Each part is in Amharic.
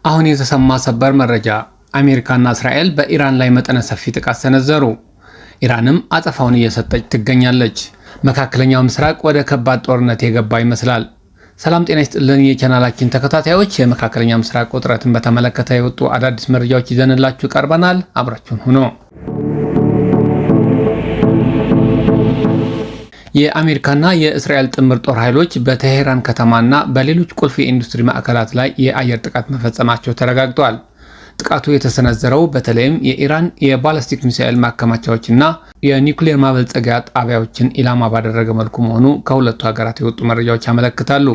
አሁን የተሰማ ሰበር መረጃ፣ አሜሪካና እስራኤል በኢራን ላይ መጠነ ሰፊ ጥቃት ሰነዘሩ። ኢራንም አጸፋውን እየሰጠች ትገኛለች። መካከለኛው ምስራቅ ወደ ከባድ ጦርነት የገባ ይመስላል። ሰላም ጤና ይስጥልን የቻናላችን ተከታታዮች፣ የመካከለኛው ምስራቅ ውጥረትን በተመለከተ የወጡ አዳዲስ መረጃዎች ይዘንላችሁ ቀርበናል። አብራችሁን ሁኑ። የአሜሪካና የእስራኤል ጥምር ጦር ኃይሎች በቴሄራን ከተማና በሌሎች ቁልፍ የኢንዱስትሪ ማዕከላት ላይ የአየር ጥቃት መፈጸማቸው ተረጋግጧል። ጥቃቱ የተሰነዘረው በተለይም የኢራን የባላስቲክ ሚሳኤል ማከማቻዎችና የኒውክሌር ማበልጸጊያ ጣቢያዎችን ኢላማ ባደረገ መልኩ መሆኑ ከሁለቱ ሀገራት የወጡ መረጃዎች ያመለክታሉ።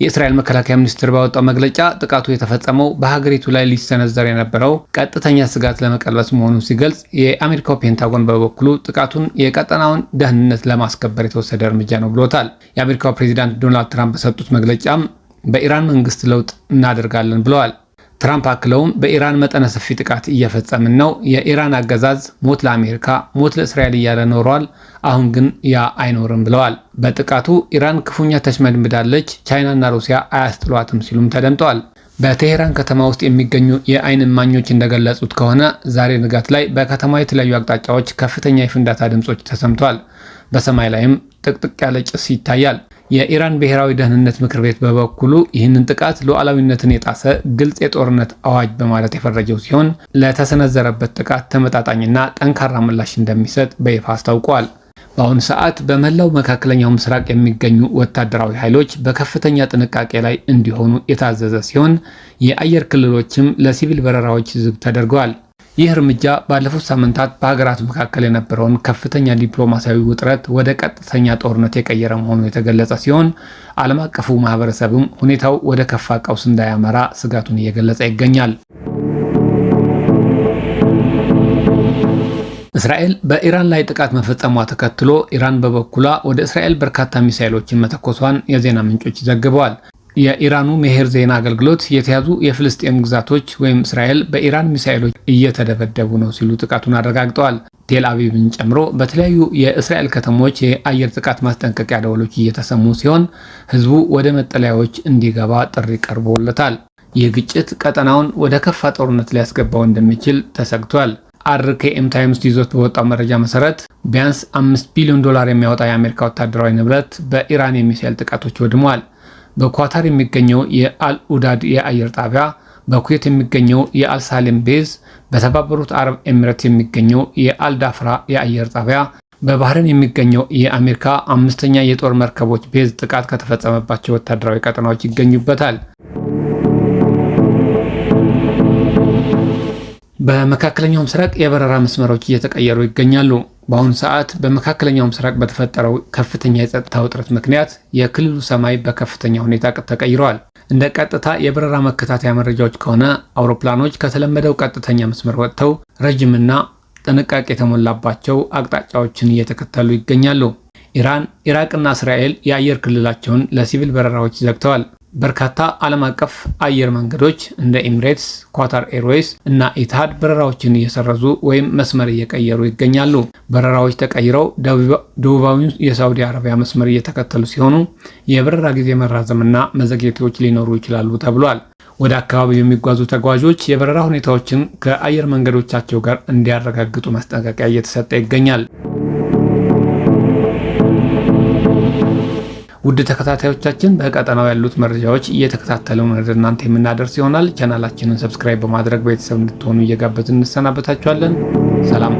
የእስራኤል መከላከያ ሚኒስቴር ባወጣው መግለጫ ጥቃቱ የተፈጸመው በሀገሪቱ ላይ ሊሰነዘር የነበረው ቀጥተኛ ስጋት ለመቀልበስ መሆኑን ሲገልጽ፣ የአሜሪካው ፔንታጎን በበኩሉ ጥቃቱን የቀጠናውን ደህንነት ለማስከበር የተወሰደ እርምጃ ነው ብሎታል። የአሜሪካው ፕሬዚዳንት ዶናልድ ትራምፕ በሰጡት መግለጫም በኢራን መንግስት ለውጥ እናደርጋለን ብለዋል። ትራምፕ አክለውም በኢራን መጠነ ሰፊ ጥቃት እየፈጸምን ነው። የኢራን አገዛዝ ሞት ለአሜሪካ ሞት ለእስራኤል እያለ ኖሯል። አሁን ግን ያ አይኖርም ብለዋል። በጥቃቱ ኢራን ክፉኛ ተሽመድምዳለች፣ ቻይናና ሩሲያ አያስጥሏትም ሲሉም ተደምጠዋል። በቴሄራን ከተማ ውስጥ የሚገኙ የአይን እማኞች እንደገለጹት ከሆነ ዛሬ ንጋት ላይ በከተማ የተለያዩ አቅጣጫዎች ከፍተኛ የፍንዳታ ድምጾች ተሰምተዋል። በሰማይ ላይም ጥቅጥቅ ያለ ጭስ ይታያል። የኢራን ብሔራዊ ደህንነት ምክር ቤት በበኩሉ ይህንን ጥቃት ሉዓላዊነትን የጣሰ ግልጽ የጦርነት አዋጅ በማለት የፈረጀው ሲሆን ለተሰነዘረበት ጥቃት ተመጣጣኝና ጠንካራ ምላሽ እንደሚሰጥ በይፋ አስታውቋል። በአሁኑ ሰዓት በመላው መካከለኛው ምስራቅ የሚገኙ ወታደራዊ ኃይሎች በከፍተኛ ጥንቃቄ ላይ እንዲሆኑ የታዘዘ ሲሆን የአየር ክልሎችም ለሲቪል በረራዎች ዝግ ተደርገዋል። ይህ እርምጃ ባለፉት ሳምንታት በሀገራቱ መካከል የነበረውን ከፍተኛ ዲፕሎማሲያዊ ውጥረት ወደ ቀጥተኛ ጦርነት የቀየረ መሆኑ የተገለጸ ሲሆን ዓለም አቀፉ ማህበረሰብም ሁኔታው ወደ ከፋ ቀውስ እንዳያመራ ስጋቱን እየገለጸ ይገኛል። እስራኤል በኢራን ላይ ጥቃት መፈጸሟ ተከትሎ ኢራን በበኩሏ ወደ እስራኤል በርካታ ሚሳኤሎችን መተኮሷን የዜና ምንጮች ዘግበዋል። የኢራኑ ሜሄር ዜና አገልግሎት የተያዙ የፍልስጤም ግዛቶች ወይም እስራኤል በኢራን ሚሳኤሎች እየተደበደቡ ነው ሲሉ ጥቃቱን አረጋግጠዋል። ቴል አቪቭን ጨምሮ በተለያዩ የእስራኤል ከተሞች የአየር ጥቃት ማስጠንቀቂያ ደወሎች እየተሰሙ ሲሆን ህዝቡ ወደ መጠለያዎች እንዲገባ ጥሪ ቀርቦለታል። ይህ ግጭት ቀጠናውን ወደ ከፋ ጦርነት ሊያስገባው እንደሚችል ተሰግቷል። አርኬኤም ታይምስ ይዞት በወጣው መረጃ መሰረት ቢያንስ $5 ቢሊዮን የሚያወጣ የአሜሪካ ወታደራዊ ንብረት በኢራን የሚሳኤል ጥቃቶች ወድሟል። በኳታር የሚገኘው የአልኡዳድ የአየር ጣቢያ፣ በኩዌት የሚገኘው የአልሳሌም ቤዝ፣ በተባበሩት አረብ ኤሚሬት የሚገኘው የአልዳፍራ የአየር ጣቢያ፣ በባህሬን የሚገኘው የአሜሪካ 5ኛ የጦር መርከቦች ቤዝ ጥቃት ከተፈጸመባቸው ወታደራዊ ቀጠናዎች ይገኙበታል። በመካከለኛው ምስራቅ የበረራ መስመሮች እየተቀየሩ ይገኛሉ። በአሁኑ ሰዓት በመካከለኛው ምስራቅ በተፈጠረው ከፍተኛ የጸጥታ ውጥረት ምክንያት የክልሉ ሰማይ በከፍተኛ ሁኔታ ተቀይረዋል። እንደ ቀጥታ የበረራ መከታተያ መረጃዎች ከሆነ አውሮፕላኖች ከተለመደው ቀጥተኛ መስመር ወጥተው ረጅምና ጥንቃቄ የተሞላባቸው አቅጣጫዎችን እየተከተሉ ይገኛሉ። ኢራን፣ ኢራቅና እስራኤል የአየር ክልላቸውን ለሲቪል በረራዎች ዘግተዋል። በርካታ ዓለም አቀፍ አየር መንገዶች እንደ ኤሚሬትስ፣ ኳታር ኤርዌይስ እና ኢትሃድ በረራዎችን እየሰረዙ ወይም መስመር እየቀየሩ ይገኛሉ። በረራዎች ተቀይረው ደቡባዊውን የሳውዲ አረቢያ መስመር እየተከተሉ ሲሆኑ የበረራ ጊዜ መራዘምና መዘግየቶች ሊኖሩ ይችላሉ ተብሏል። ወደ አካባቢው የሚጓዙ ተጓዦች የበረራ ሁኔታዎችን ከአየር መንገዶቻቸው ጋር እንዲያረጋግጡ ማስጠንቀቂያ እየተሰጠ ይገኛል። ውድ ተከታታዮቻችን በቀጠናው ያሉት መረጃዎች እየተከታተልን ወደ እናንተ የምናደርስ ይሆናል። ቻናላችንን ሰብስክራይብ በማድረግ ቤተሰብ እንድትሆኑ እየጋበዝን እንሰናበታችኋለን። ሰላም።